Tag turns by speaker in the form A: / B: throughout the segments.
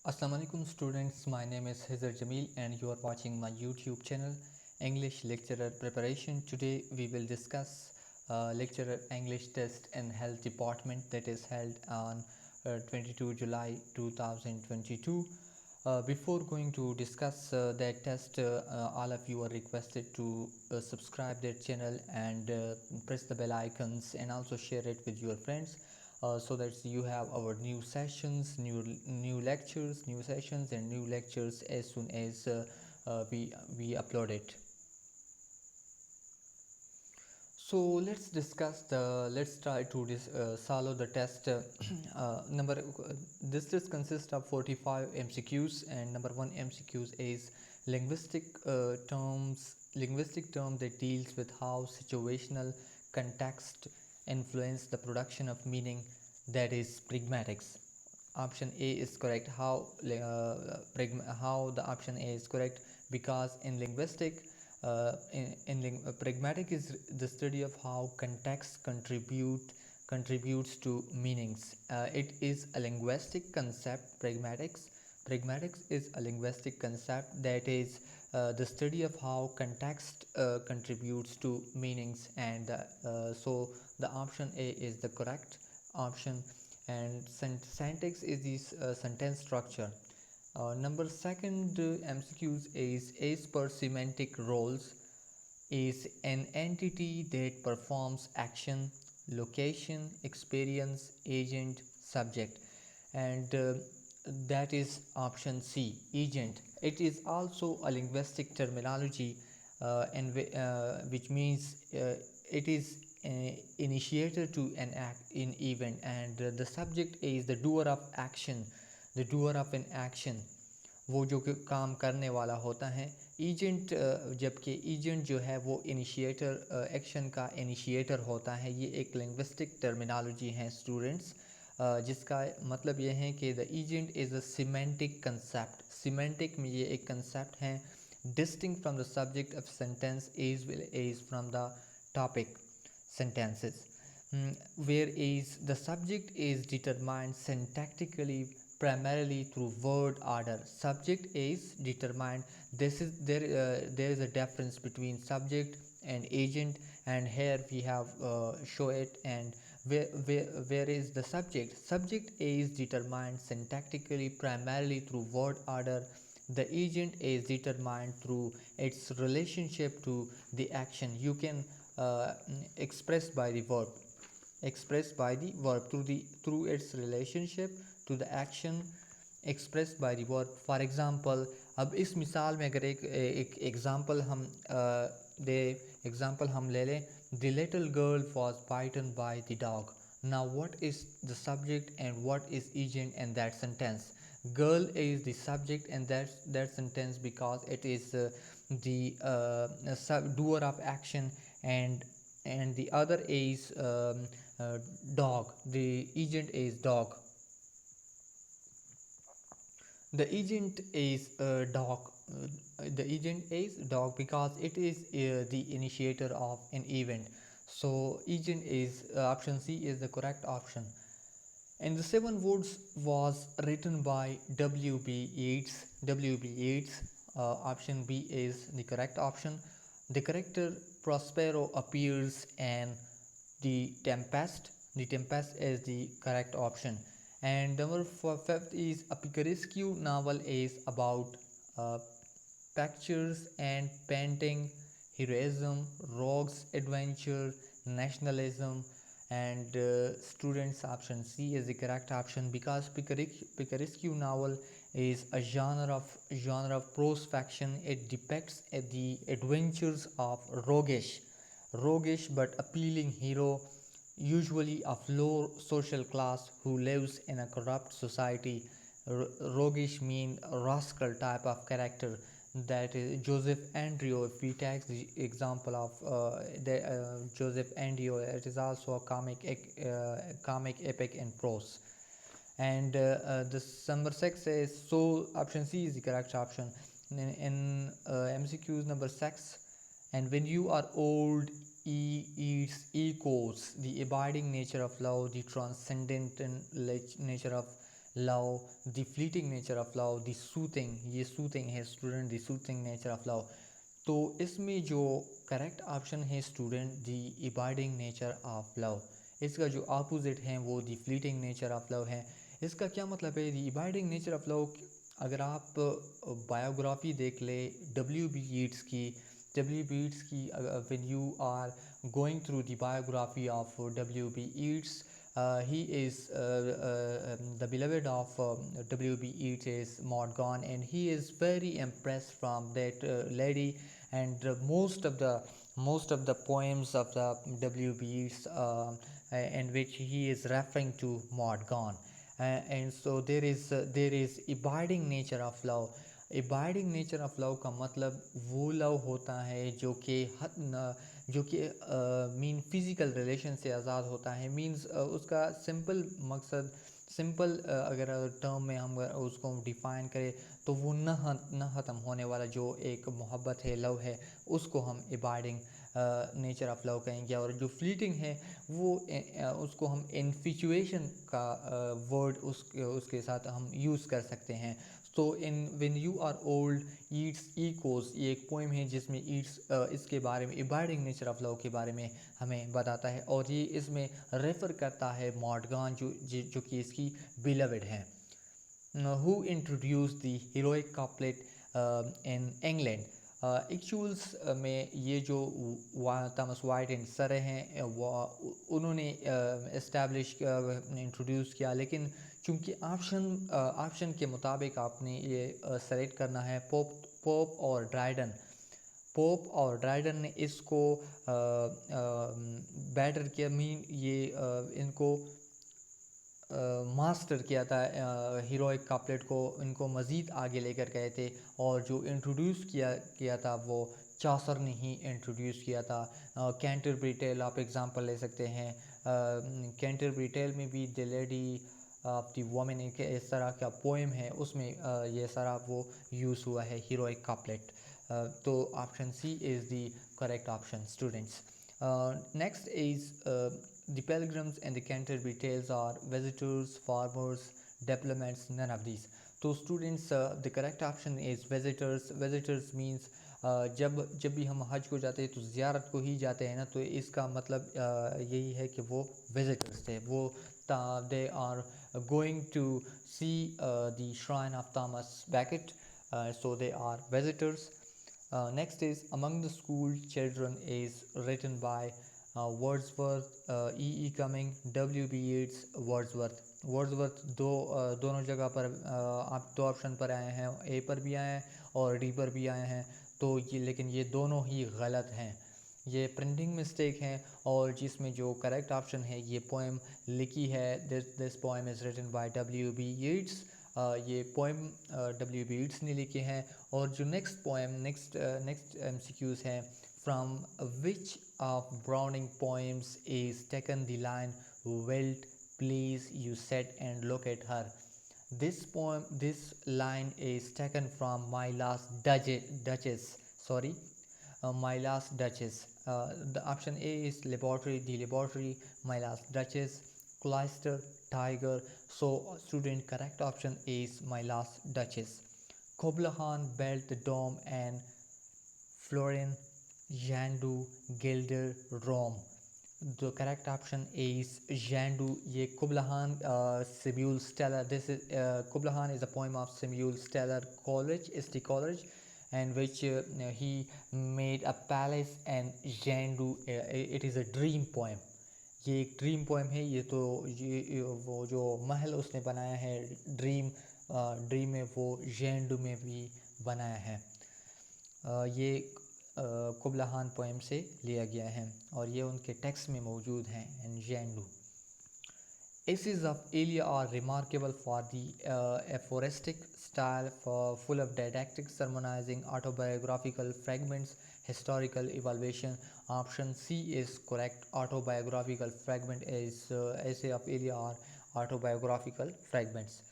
A: Assalamualaikum students, my name is Hizar Jamil and you are watching my YouTube channel English Lecturer Preparation. Today we will discuss Lecturer English Test in Health Department that is held on 22 July 2022. Before going to discuss that test, all of you are requested to subscribe their channel and press the bell icons and also share it with your friends so that you have our new sessions, new lectures, new sessions and new lectures as soon as we upload it. So let's try to solve the test. This test consists of 45 MCQs, and number one MCQs is linguistic term that deals with how situational context influence the production of meaning, that is pragmatics. Option A is correct. How the option A is correct? Because in linguistic, pragmatic is the study of how context contributes to meanings. It is a linguistic concept. Pragmatics is a linguistic concept that is the study of how context contributes to meanings, and so the option A is the correct option. And syntax is this sentence structure. Number second MCQs is as per semantic roles is an entity that performs action, location, experience, agent, subject, and that is option C, agent. It is also a linguistic terminology, which means it is initiator to an act in event, and the subject is the doer of action, the doer of an action, वो जो काम करने वाला होता है. Agent, जबकि agent जो है वो इनिशिएटर, एक्शन का इनिशिएटर होता है. ये एक लिंग्विस्टिक टर्मिनोलॉजी है स्टूडेंट्स, जिसका मतलब ये है कि the agent is a semantic concept. Semantic में ये एक कंसेप्ट है distinct from the subject of sentence as well as from the topic sentences. Whereas the subject is determined syntactically primarily through word order. Subject is determined. There is a difference between subject and agent, and here we have show it. And where is the subject is determined syntactically primarily through word order. The agent is determined through its relationship to the action. You can express by the verb, through its relationship to the action, expressed by the verb. For example, अब इस मिसाल में अगर एक example दे example हम ले लें, the little girl was bitten by the dog. Now what is the subject and what is agent in that sentence? Girl is the subject in that sentence because it is the doer of action, and the other is dog. The agent is dog. The agent is dog. The agent is dog because it is the initiator of an event. So agent is option C is the correct option. And the seven words was written by W.B. Yeats. W.B. Yeats. Option B is the correct option. The character Prospero appears in The Tempest. The Tempest is the correct option. And number fifth is a picaresque novel is about uh, pictures and painting, heroism, rogues, adventure, nationalism, and students option C is the correct option because picaresque novel is a genre of prose fiction. It depicts the adventures of roguish but appealing hero, usually of low social class, who lives in a corrupt society. Roguish mean rascal type of character. That is Joseph Andrew. If we take the example of Joseph Andrew, it is also a comic epic in prose. And this number 6 is, so option C is the correct option. In MCQs number 6, and when you are old, equals the abiding nature of love, the transcendent nature of love, the fleeting nature of love, the soothing, ये soothing है student, the soothing nature of love. तो इसमें जो correct option है student, the abiding nature of love, इसका जो opposite है वो the fleeting nature of love है। इसका क्या मतलब है? The abiding nature of love, अगर आप बायोग्राफी देख ले डब्ल्यू बी ईट्स की, when you are going through the biography of W.B. Yeats, he is the beloved of W.B. Yeats is Maud Gonne, and he is very impressed from that lady, and most of the poems of the W.B. Yeats in which he is referring to Maud Gonne. And so there is abiding nature of love. Abiding nature of love का मतलब वो love होता है जो कि जो कि mean physical relation से आज़ाद होता है। मीन्स उसका सिंपल मकसद, सिंपल अगर टर्म में हम उसको डिफ़ाइन करें तो वो न ख़त्म होने वाला जो एक मोहब्बत है, लव है, उसको हम एबाइडिंग नेचर ऑफ लव कहेंगे। और जो फ्लीटिंग है वो उसको हम इन्फिचुएशन का वर्ड उसके साथ हम यूज़ कर सकते हैं। तो in when you are old its echoes, ये एक पोइम है जिसमें ईट्स इसके बारे में, एबाइडिंग नेचर ऑफ लव के बारे में हमें बताता है, और ये इसमें रेफ़र करता है मॉड गॉन जो कि इसकी बिलवेड है, who introduced the heroic couplet in England. Actuals में ये जो थॉमस वाइट एंड सरे हैं उन्होंने इस्टेब्लिश इंट्रोड्यूस किया, लेकिन चूँकि ऑप्शन के मुताबिक आपने ये सेलेक्ट करना है पोप और ड्राइडन। पोप और ड्राइडन ने इसको बेटर किया, मीन ये इनको मास्टर किया था, हीरोइक कापलेट को इनको मज़ीद आगे लेकर गए थे, और जो इंट्रोड्यूस किया था वो चासर ने ही इंट्रोड्यूस किया था। कैंटरबरी टेल आप एग्ज़ाम्पल ले सकते हैं, कैंटरबरी टेल में भी the lady of the women इस तरह का पोएम है, उसमें ये सारा वो यूज़ हुआ है हीरोइक कापलेट। तो option C is the correct option students. Next is the pilgrims and the Canterbury Tales are visitors, farmers, diplomats, none of these. तो students the correct option is visitors. Visitors means जब भी हम हज को जाते हैं तो ज़ियारत को ही जाते हैं ना, तो इसका मतलब यही है कि वो विजिटर्स थे, वो they are going to see the shrine of Thomas Becket, so they are visitors. Next is Among the School Children is written by Wordsworth, E. Cumming, W.B. Yeats, Wordsworth. Wordsworth दोनों जगह पर आप दो option पर आए हैं, ए पर भी आए हैं और डी पर भी आए हैं, तो ये लेकिन ये दोनों ही गलत हैं, ये प्रिंटिंग मिस्टेक हैं। और जिसमें जो करेक्ट ऑप्शन है, ये पोएम लिखी है, this poem is written by W.B. Yeats, ये पोएम W.B. Yeats ने लिखे हैं। और जो नेक्स्ट पोएम, नेक्स्ट MCQs हैं, from which of Browning poems is taken the line well please you sit and look at her. This line is taken from My Last Duchess. Sorry, My Last Duchess. The option A is laboratory, the laboratory, My Last Duchess, cloister, tiger. So student, correct option is My Last Duchess. Kubla Khan built the dome and Florin, Jandu, Gilder, Rome. The correct option is Jandu. ये Kubla Khan Samuel Steller. This is Kubla Khan is a poem of Samuel Steller Coleridge, S.T. Coleridge, and which he made a palace and Jandu. It is a dream poem. ये एक dream poem है। ये तो ये वो जो महल उसने बनाया है ड्रीम में, वो जेंडू में भी बनाया है। ये कुबला खान पोएम से लिया गया है और ये उनके टेक्स्ट में मौजूद हैं। एंड जेंडू Essays of Elia are remarkable for the aphoristic style, full of didactic, sermonizing, autobiographical fragments, historical evaluation. Option C is correct. Autobiographical fragment is essay of Elia are autobiographical fragments.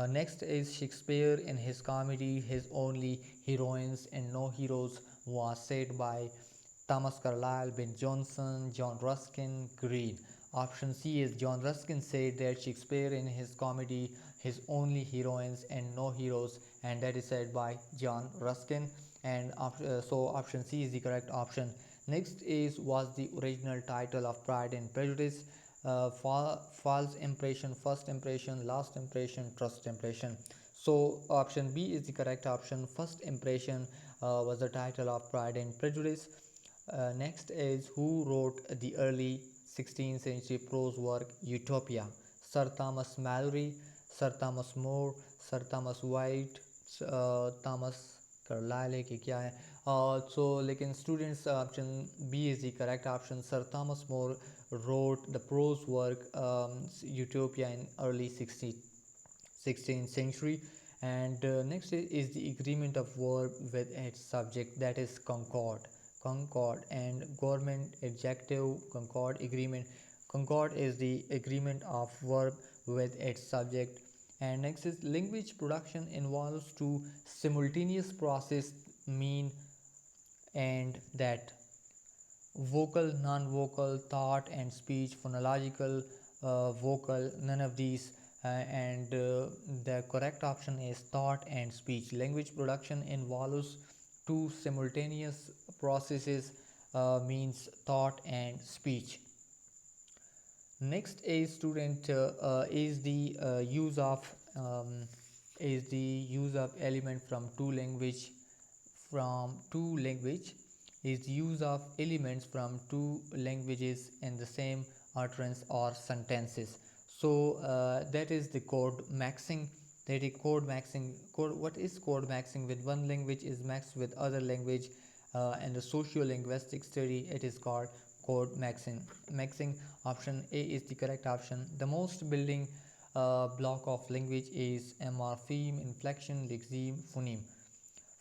A: Next is Shakespeare in his comedy, his only heroines and no heroes was said by Thomas Carlyle, Ben Jonson, John Ruskin, Greene. Option C is John Ruskin said that Shakespeare in his comedy his only heroines and no heroes, and that is said by John Ruskin. And so option C is the correct option. Next is, was the original title of Pride and Prejudice false impression, first impression, last impression, trust impression? So option B is the correct option. First impression was the title of Pride and Prejudice. Next is, who wrote the early 16th century prose work Utopia? Sir Thomas Malory, Sir Thomas More, Sir Thomas White, Thomas Carlyle है कि क्या है? So लेकिन students option B is the correct option. Sir Thomas More wrote the prose work Utopia in early 16th century. And next is the agreement of verb with its subject, that is concord. Concord and government adjective, concord agreement. Concord is the agreement of verb with its subject. And next is, language production involves two simultaneous process, mean and that. Vocal, non-vocal, thought and speech, phonological, vocal, none of these. And the correct option is thought and speech. Language production involves two simultaneous processes, means thought and speech. Next is, student, is the use of element from two language is the use of elements from two languages in the same utterance or sentences. So that is the code maxing. That is code maxing. What is code maxing? With one language is mixed with other language. In the socio-linguistic study, it is called code maxing. Option A is the correct option. The most building block of language is morpheme, inflection, lexeme, phoneme.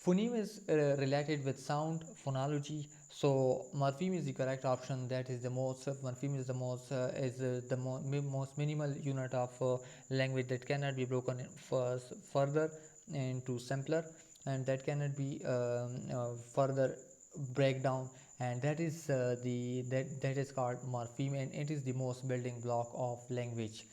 A: Phoneme is related with sound, phonology. So morpheme is the correct option. That is the most. Morpheme is the most most minimal unit of language that cannot be broken further into simpler, and that cannot be further breakdown. And that is that is called morpheme, and it is the most building block of language.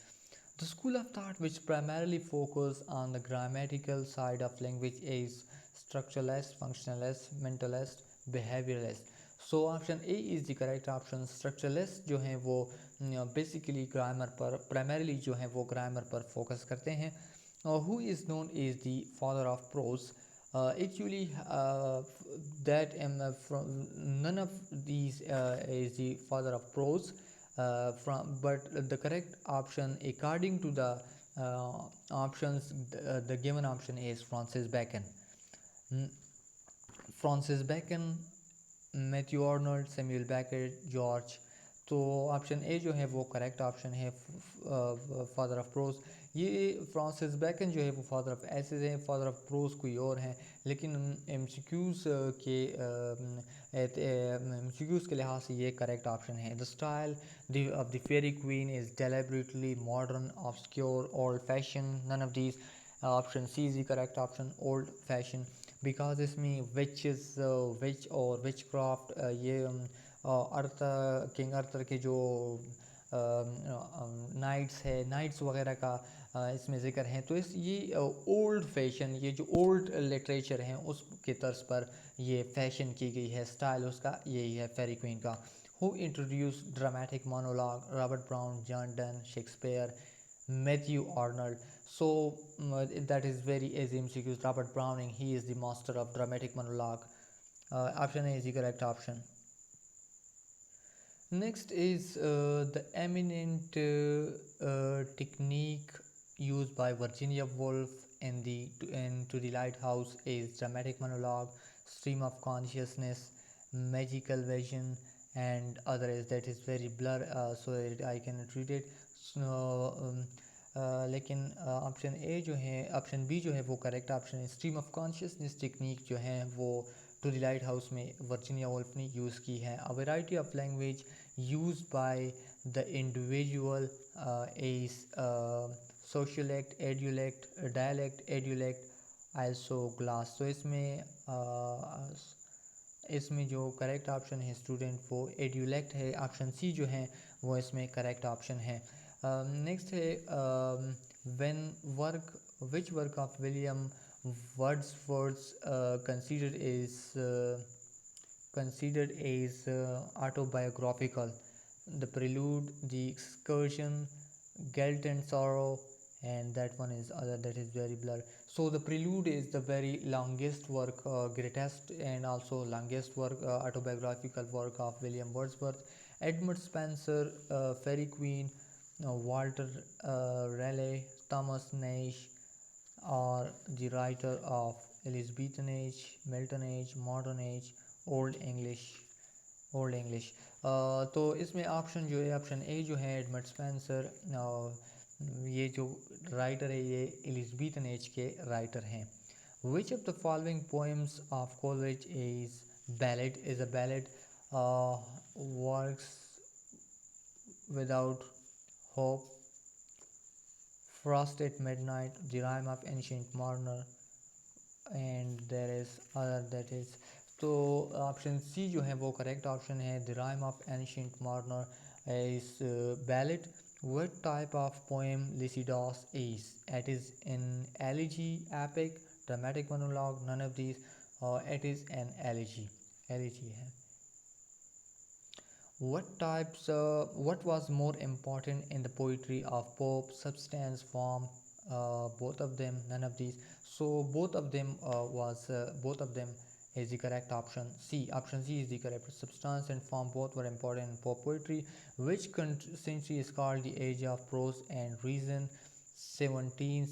A: The school of thought which primarily focus on the grammatical side of language is structuralist, functionalist, mentalist, behavioralist. So option A is the correct option. Structuralist जो हैं वो basically grammar पर primarily जो हैं वो grammar पर focus करते हैं. Who is known as the father of prose? Actually, that from none of these is the father of prose. But the correct option, according to the options, the given option is Francis Bacon. Francis Bacon, Matthew Arnold, Samuel Beckett, George. तो option A जो है वो correct option है, father of prose. ये Francis Bacon जो है वो father of essays हैं, फादर ऑफ प्रोज कोई और हैं. लेकिन एमसीक्यूज़ के लिहाज से ये करेक्ट ऑप्शन है. The style of the Faerie Queene is deliberately modern, obscure, old fashion. None of these. Option C is the correct option, old fashion. Because इसमें विच और विच क्राफ्ट, ये किंग अर्थर के जो नाइट्स है, नाइट्स वगैरह का इसमें ज़िक्र है. तो ये ओल्ड फैशन, ये जो ओल्ड लिटरेचर हैं उसके तर्ज पर ये फैशन की गई है. स्टाइल उसका यही है फेरी क्वीन का. Who introduce dramatic monologue? Robert brown, John Donne, Shakespeare, Matthew Arnold. So that is very easy MCQs. Robert Browning, he is the master of dramatic monologue. Option A is the correct option. Next is the eminent technique used by Virginia Woolf in To the Lighthouse is dramatic monologue, stream of consciousness, magical vision, and others. That is very blur, so I cannot read it. लेकिन option A जो है, option B जो है वो correct option है. Stream of consciousness technique जो है वो टू द लाइट हाउस में वर्जीनिया वुल्फ ने यूज़ की है. A variety of language use by the individual is sociolect, idiolect, dialect, idiolect, isogloss. तो इसमें जो करेक्ट ऑप्शन है स्टूडेंट वो एड्यूलेक्ट है. ऑप्शन सी जो है वो इसमें करेक्ट ऑप्शन है. नेक्स्ट है When work, which work of William Wordsworth considered is autobiographical? The Prelude, The Excursion, Guilt and Sorrow, and that one is other, that is very blurred. So the Prelude is the very longest work, greatest and also longest work, autobiographical work of William Wordsworth. Edmund Spenser, Fairy Queen, Walter Raleigh, Thomas Naish, or the writer of Elizabethan Age, Milton Age, Modern Age, Old English, old English. तो इसमें option जो है, option A जो है Edmund Spenser, ये जो writer है ये एलिज़ाबेथन एज के राइटर हैं। Which of the following poems of Coleridge is ballad, is a ballad, works without hope, frost at midnight, the rime of ancient mariner, and there is other that is. तो option C जो है वो correct option है, the rime of ancient mariner is ballad. What type of poem Lycidas is? It is an elegy, epic, dramatic monologue, none of these, or it is an elegy, elegy है। What was more important in the poetry of Pope? Substance, form, both of them, none of these. So both of them is the correct option. C. Option C is the correct. Substance and form both were important in Pope poetry. Which century is called the age of prose and reason? 16,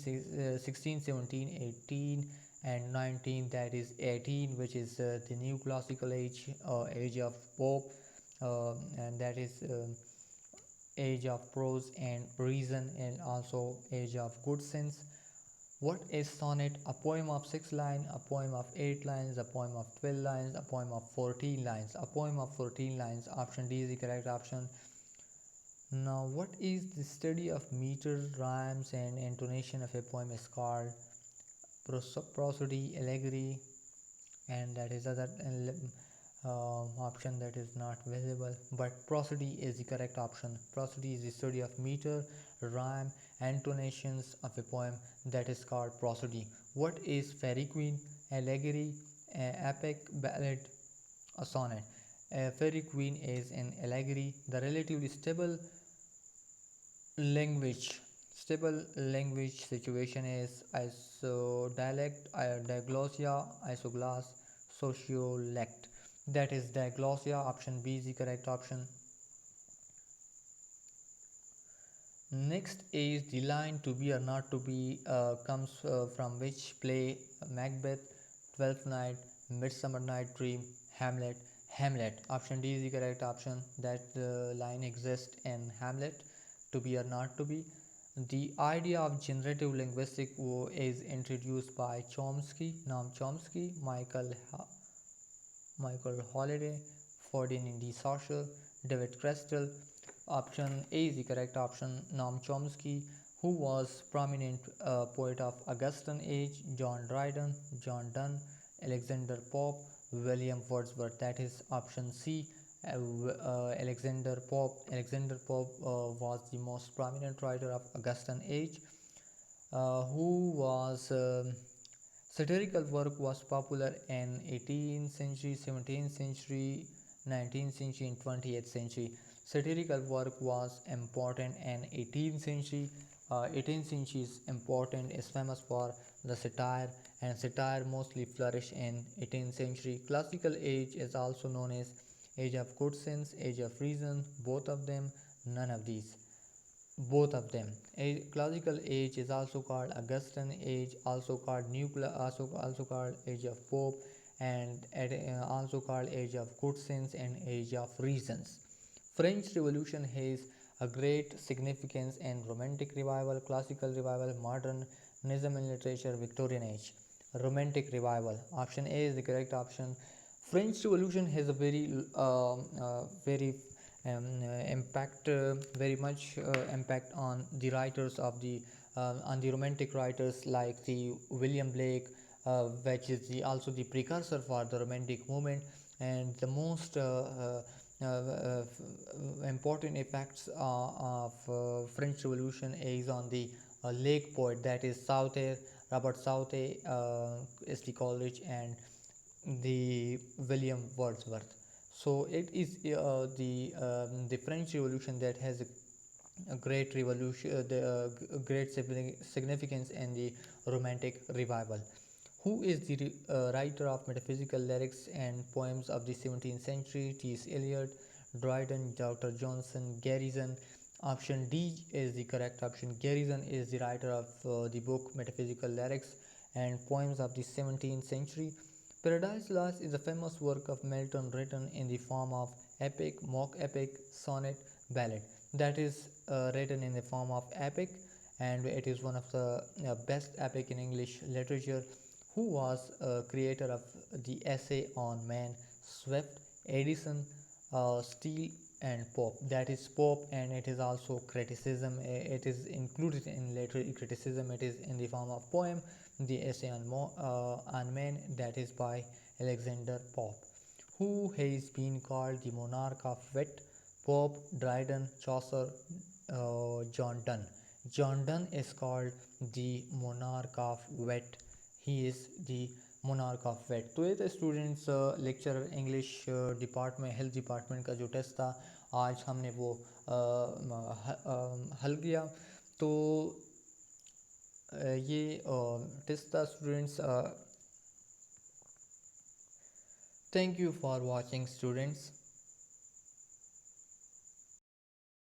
A: 17, 18, and 19. That is 18, which is the new classical age, age of Pope, and that is age of prose and reason, and also age of good sense. What is sonnet? A poem of 6 lines, a poem of 8 lines, a poem of 12 lines, a poem of 14 lines. A poem of 14 lines. Option D is the correct option. Now, what is the study of meter, rhymes, and intonation of a poem is called? Prosody, allegory, and that is other option that is not visible, but prosody is the correct option. Prosody is the study of meter, rhyme, intonations of a poem, that is called prosody. What is Fairy Queen? Allegory, epic, ballad, a sonnet. Fairy Queen is an allegory. The relatively language stable language situation is isodialect, diglossia, isogloss, sociolect. That is diglossia. Option B is the correct option. Next is the line "to be or not to be" comes from which play? Macbeth, Twelfth Night, Midsummer Night Dream, Hamlet. Hamlet. Option D is the correct option. That line exists in Hamlet. To be or not to be. The idea of generative linguistics is introduced by Chomsky, Noam Chomsky, Michael Holiday, Ferdinand de Saussure, David Chrystal. Option A is the correct option. Noam Chomsky, who was prominent poet of Augustan age, John Dryden, John Donne, Alexander Pope, William Wordsworth. That is option C. Alexander Pope. Alexander Pope was the most prominent writer of Augustan age, who was satirical work was popular in 18th century, 17th century, 19th century, and 20th century. Satirical work was important in 18th century. 18th century is important, is famous for the satire, and satire mostly flourished in 18th century. Classical age is also known as age of good sense, age of reason, both of them, none of these. Both of them. A classical age is also called Augustan age, also called also called age of Pope, and also called age of good sense and age of reasons. French Revolution has a great significance in Romantic revival, Classical revival, Modernism in literature, Victorian age. Romantic revival. Option A is the correct option. French Revolution has a very impact, very much impact on the writers of the on the romantic writers like the William Blake, which is also the precursor for the romantic movement, and the most important effects of French Revolution is on the lake poet, that is Southey, Robert Southey, S.T. Coleridge, and the William Wordsworth. So it is the French Revolution that has a great revolution, great significance in the Romantic revival. Who is the writer of metaphysical lyrics and poems of the 17th century? T.S. Eliot, Dryden, Dr. Johnson, Garrison. Option D is the correct option. Garrison is the writer of the book Metaphysical Lyrics and Poems of the 17th Century. Paradise Lost is a famous work of Milton written in the form of epic, mock epic, sonnet, ballad. That is written in the form of epic, and it is one of the best epic in English literature. Who was creator of the essay on man? Swift, Edison, Steele, and Pope. That is Pope, and it is also criticism. It is included in literary criticism. It is in the form of poem. The essay on man, that is by Alexander Pope. Who has been called the monarch of wit? Pope, Dryden, Chaucer, John Donne. John Donne is called the monarch of wit. He is the monarch of wit. तो ये था students lecture English department health department का जो test था आज हमने वो हल किया. तो ये टेस्ट था students. Thank you for watching students.